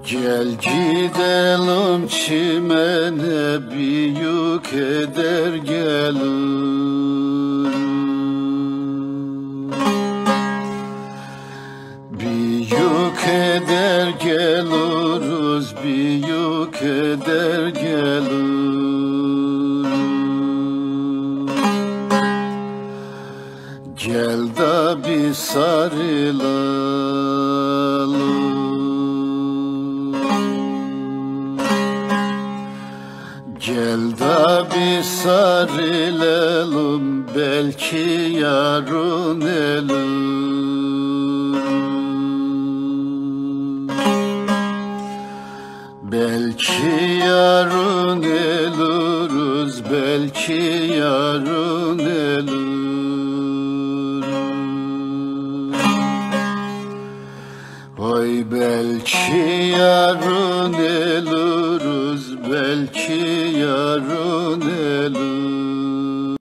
Gel gidelim çimene, büyük eder gelir. Büyük eder geliriz, büyük eder gelir. Gel da bir sarılalım. Gel da bir sarılalım, belki yarın ölür. Belki yarın ölürüz, belki yarın ölür. Vay belki yarın ölürüz, belki yarın ölür.